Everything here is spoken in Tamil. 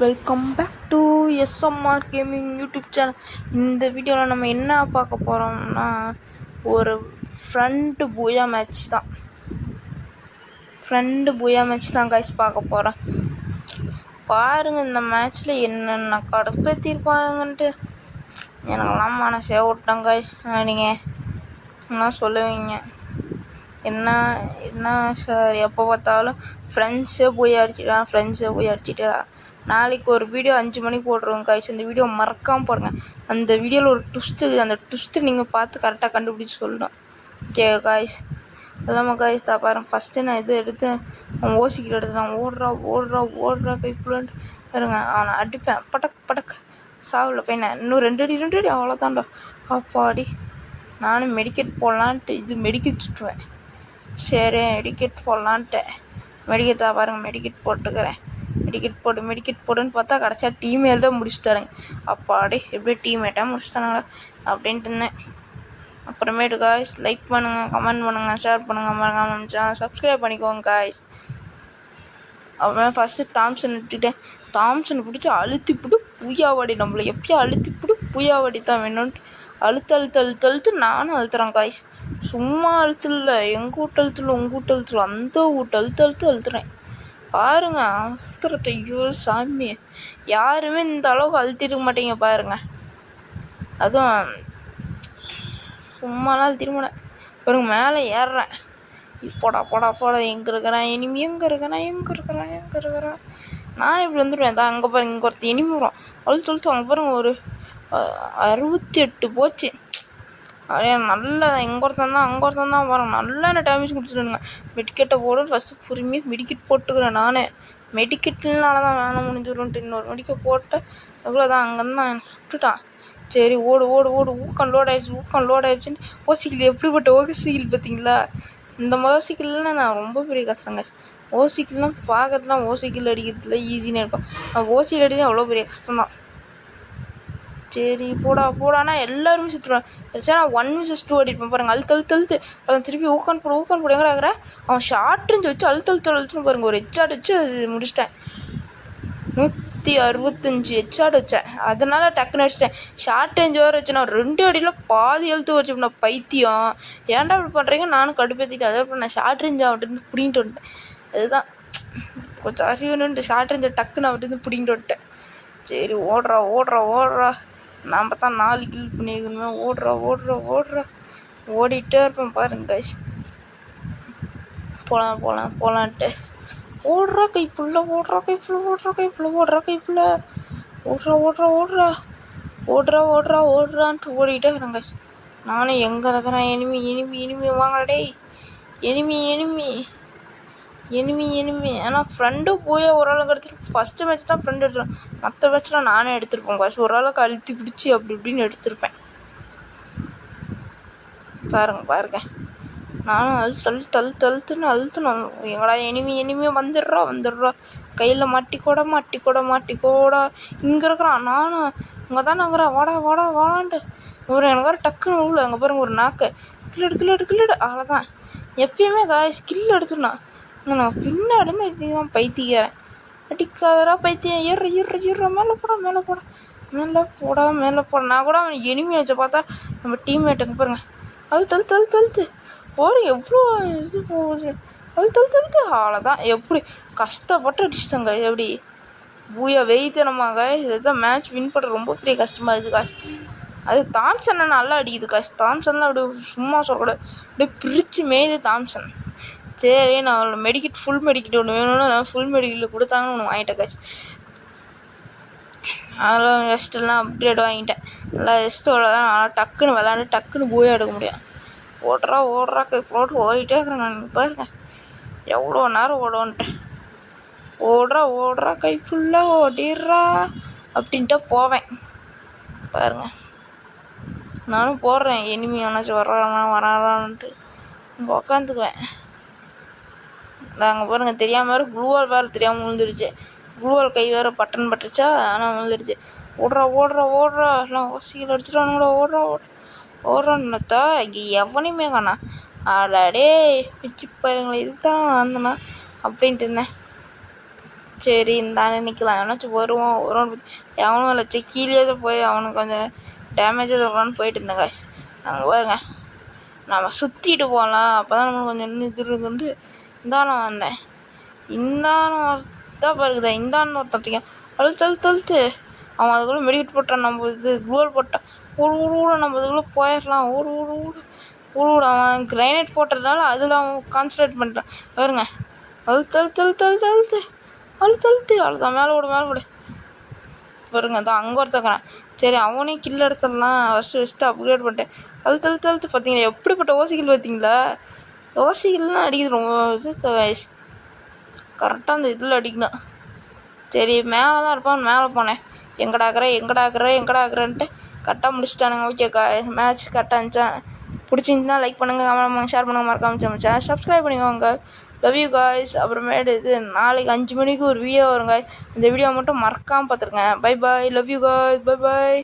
Welcome back to SMR gaming YouTube channel. இந்த வீடியோவில் நம்ம என்ன பார்க்க போகிறோம்னா ஒரு ஃப்ரெண்டு பூயா மேட்ச் தான் கைஸ் பார்க்க போகிறேன். பாருங்கள் இந்த மேட்ச்சில் என்னென்ன கடுப்பேற்றிருப்பாருங்கன்ட்டு எனக்கெல்லாம் மனசே விட்டேன் கைஸ். நீங்கள் என்ன சொல்லுவீங்க? என்ன சார் எப்போ பார்த்தாலும் ஃப்ரெண்ட்ஸே போய் அடிச்சிட்டா. நாளைக்கு ஒரு வீடியோ 5 மணிக்கு போட்டுருவோம் கைஸ். அந்த வீடியோ மறக்காமல் போடுங்க. அந்த வீடியோவில் ஒரு அந்த ட்விஸ்ட்டு நீங்கள் பார்த்து கரெக்டாக கண்டுபிடிச்சி சொல்லணும். ஓகே கைஸ், இல்லாமல் கைஸ் தான் பாருங்கள். ஃபஸ்ட்டு நான் இது எடுத்து அவன் ஓசிக்கில் எடுத்துட்டான். ஓடுறா கைப்புலன்ட்டு பாருங்க. அவனை அடிப்பேன் படக் சாவில் போய் நான் இன்னும் 2 அடி அவ்வளோதான்டா. அப்பாடி நானும் மெடிக்கெட் போடலான்ட்டு இது மெடிக்கெட் சுட்டுவேன். சரி மெடிக்கெட் போடலான்ட்டு மெடிக்கெட்டாக பாருங்கள் மெடிக்கெட் போட்டுக்கிறேன். மெடிக்கெட் போடுன்னு பார்த்தா கடைசியாக டீம்மேட்டாக முடிச்சுட்டாருங்க. அப்பாடி எப்படி டீம்மேட்டாக முடிச்சுட்டானுங்களா அப்படின்ட்டு இருந்தேன். அப்புறமேட்டு காய்ஸ் லைக் பண்ணுங்கள், கமெண்ட் பண்ணுங்கள், ஷேர் பண்ணுங்கள், மறக்காம சப்ஸ்கிரைப் பண்ணிக்கோங்க காய்ஸ். அப்புறமே ஃபஸ்ட்டு தாம்சனை பிடிச்சி அழுத்திப்பிட்டு பூயாவாடி நம்மளை எப்பயும் அழுத்திப்பிட்டு பூயாவாடி தான் வேணும்ன்ட்டு அழுத்து நானும் அழுத்துறேன் காய்ஸ். சும்மா அழுத்துல எங்கள் வீட்டு அழுத்துல உங்கள் வீட்டு அழுத்துல அந்த வீட்டு அழுத்துறேன் பாருங்க. அவசரத்தை ஐயோ சாமி, யாருமே இந்த அளவுக்கு அழுத்திருக்க மாட்டீங்க பாருங்க. அதுவும் சும்மாலாம் அழுத்திருக்க மாட்டேன் பாருங்க. மேலே ஏறுறேன். போடா எங்கே இருக்கிறேன் இனிமே எங்கே இருக்கிறேன் நான் இப்படி வந்துடுவேன். தான் அங்கே பாருங்க, இங்கே ஒருத்தர் இனிமே வரும் அழுத்து அங்கே பாருங்க. ஒரு 68 போச்சு. அப்படியே நல்லா இங்கே ஒருத்தன் தான் அங்கே ஒருத்தன் தான் பாருங்க. நல்லா என்ன டேமேஜ் கொடுத்துருங்க. மெடிக்கெட்டை போடுன்னு ஃபஸ்ட்டு பொறுமையாக மெடிக்கெட் போட்டுக்கிறேன். நானே மெடிக்கெட்னால தான் வேணாம் முடிஞ்சிடும்ன்ட்டு இன்னொரு மெடிக்கெட் போட்டேன். எவ்வளோ தான் அங்கேருந்து தான் விட்டுட்டான். சரி ஓடு ஊக்கம் லோட் ஆயிடுச்சுன்னு ஓசிக்கில் எப்படிப்பட்ட ஓசிக்கில் பார்த்தீங்களா? இந்த ஓசிக்கில்லாம் நான் ரொம்ப பெரிய கஷ்டங்க. ஓசிக்கில்லாம் பார்க்கறதுலாம் ஓசிக்கில் அடிக்கிறதுல ஈஸின்னு இருப்பேன். நான் ஓசியில் அடிக்கிறது அவ்வளோ பெரிய கஷ்டம்தான். சரி போடானா எல்லாருமே சுற்றுவேன். நான் 1 vs 2 அடிப்பேன் பாருங்கள். அழுத்து அவன் திருப்பி ஊக்கான் போடு எங்கே ஆகிறேன். அவன் ஷார்ட் ரேஞ்ச் வச்சு அழுத்துன்னு பாருங்கள். ஒரு ஹெட்ஷாட் வச்சு அது முடிச்சிட்டேன். 165 ஹெட்ஷாட் வச்சேன். அதனால டக்குன்னு அடிச்சிட்டேன். ஷார்ட் ரேஞ்ச் வேறு வச்சு நான் 2 அடியில் பாதி எழுத்து வச்சு நான் பைத்தியம். ஏன்டா இப்படி பண்ணுறீங்க? நானும் கடுப்பேற்றிட்டேன். அதே நான் ஷார்ட் ரேஞ்ச் அவன்ட்டு பிடிங்கிட்டு வந்துட்டேன். அதுதான் கொஞ்சம் அறிவுன்ட்டு ஷார்ட் ரேஞ்சை டக்குன்னு அவன்ட்டு பிடிங்கிட்டு வந்துட்டேன். சரி ஓடுறா நாம் தான் 4 கில் பண்ணிக்கணுமே. ஓடுறா ஓடிட்டே இருப்பேன் பாருங்க கைஸ். போகலான்ட்டு ஓடுறா கைப்புள்ள ஓடுறான்ட்டு ஓடிட்டே இருக்கிறேன் கைஸ். நானும் எங்கே இருக்கிறேன்? எனிமி வாங்கடே. எனிமி ஆனால் ஃப்ரெண்டு போய் ஓரளவுக்கு எடுத்துருப்பேன். ஃபஸ்ட்டு மேட்ச் தான் ஃப்ரெண்டு எடுத்துருவேன். மற்ற மேட்ச்லாம் நானே எடுத்திருப்பேன் காசு. ஓரளவுக்கு அழுத்தி பிடிச்சி அப்படி இப்படின்னு எடுத்திருப்பேன். பாருங்க நானும் அழுத்தணும். எங்களா எனிமி வந்துடுறா கையில் மாட்டிக்கோடா. இங்கே இருக்கிறான். நானும் இங்கே தானே இருக்கிறேன். வாடான்ட்டு ஒரு எனக்கு வேறு டக்குன்னு உள்ள அங்கே பாருங்க ஒரு நாக்கு கில்லடு அவ்வளோதான். எப்பயுமே காய்ஸ் கில் எடுத்துனா நான் பின்னாடிருந்து அடிக்கலாம். பைத்திக்கிறேன் அடிக்காதரா பைத்தியம். ஏற மேலே போட நான் கூட அவன் எனிமி வச்ச பார்த்தா நம்ம டீம்மேட்டுங்க பாருங்க. அழுத்து போகிற எவ்வளோ இது போகுது. அழுத்து அவ்வளோதான். எப்படி கஷ்டப்பட்டு அடிச்சிட்டாங்க. எப்படி பூயா வெயித்தனமாக இதுதான் மேட்ச் வின் பண்ணுற ரொம்ப பெரிய கஷ்டமாக இருக்குது காஷ். அது தாம்சனை நல்லா அடிக்குது காஷ். தாம்சன்லாம் அப்படியே சும்மா சொல்லக்கூடாது. அப்படியே பிரித்து மேய்து தாம்சன். சரி நான் ஃபுல் மெடிக்கெட் ஒன்று வேணும்னா நான் ஃபுல் மெடிக்கெட்டில் கொடுத்தாங்கன்னு ஒன்று வாங்கிட்டேன் காசு. அதெல்லாம் ரெஸ்ட்டெல்லாம் அப்கிரேட் வாங்கிட்டேன். நல்லா ரெஸ்ட்டோட தான் நல்லா டக்குன்னு விளாண்டு டக்குன்னு போய் எடுக்க முடியும். ஓடுறா போட்டு ஓடிட்டே இருக்கிறேன் நான். பாருங்க எவ்வளோ நேரம் ஓடுவோன்ட்டேன். ஓடுறா கை ஃபுல்லாக ஓடிடுறா அப்படின்ட்டு போவேன் பாருங்க. நானும் போடுறேன். எனிமி ஆனாச்சும் வரான்ட்டு இங்கே உக்காந்துக்குவேன். அங்கே பாருங்க தெரியாமல் வேறு க்ளூவால் வேறு தெரியாமல் விழுந்துருச்சு. க்ளூவால் கை வேறு பட்டன் பட்டுருச்சா ஆனால் விழுந்துருச்சு. ஓடுறா எல்லாம் ஓசிக்கில் அடிச்சுட்டானுங்களா. ஓடுறான்னுத்தா இங்கே எவனையுமே காணா. ஆடாடே வச்சு பாருங்களேன். இதுக்கு தான் வந்தேண்ணா அப்படின்ட்டு இருந்தேன். சரி இந்தானே நிற்கலாம் எவனாச்சும் வருவான் எவனும் இல்லை கீழே போய் அவனுக்கு கொஞ்சம் டேமேஜாக வருவான்னு போயிட்டு இருந்தேன் காய்ஸ். அங்கே பாருங்க நம்ம சுற்றிட்டு போகலாம் அப்போ தான் நம்மளுக்கு கொஞ்சம் இது இருக்குன்ட்டு இந்தானம் வந்தேன். இந்தானம் தான் பாருக்குதா இந்தான்னு ஒருத்தட்டிங்க அழுத்து அவன் அதுக்குள்ளே மெடிக்கெட் போட்டான். நம்ம இது குளோல் போட்டான் ஊட நம்ம இதுக்குள்ளே போயிடலாம் ஊட அவன் கிரைனேட் போட்டதுனால அதில் அவன் கான்சன்ட்ரேட் பண்ணிட்டான் பாருங்க. அழுத்து அவ்வளோதான் மேலே விடு பாருங்க தான் அங்கே ஒருத்தக்கிறான். சரி அவனையும் கில் எடுத்துடலாம் ஃபஸ்ட்டு அப்கிரேட் பண்ணிட்டேன். அழுத்து பார்த்தீங்களா எப்படிப்பட்ட ஓசிகள் பார்த்தீங்களா? ஓசிகள்லாம் அடிக்குது ரொம்ப இது கரெக்டாக அந்த இதில் அடிக்கணும். சரி மேலே தான் இருப்பான் மேலே போனேன். எங்கடாக்குறேன்ட்டு கரெக்டாக முடிச்சிட்டானுங்க. ஓகேக்கா மேட்ச் கரெக்டாக இருந்துச்சான். பிடிச்சிருந்துச்சுன்னா லைக் பண்ணுங்கள், கமெண்ட் பண்ணுங்கள், ஷேர் பண்ணுங்கள், மறக்காம சேனல் சப்ஸ்கிரைப் பண்ணிக்கோங்க. Love you guys. அப்புறமேட்டு இது நாளைக்கு 5 மணிக்கு ஒரு வீடியோ வருங்க. இந்த வீடியோ மட்டும் மறக்காமல் பார்த்துருங்க. Bye bye. Love you guys. Bye bye.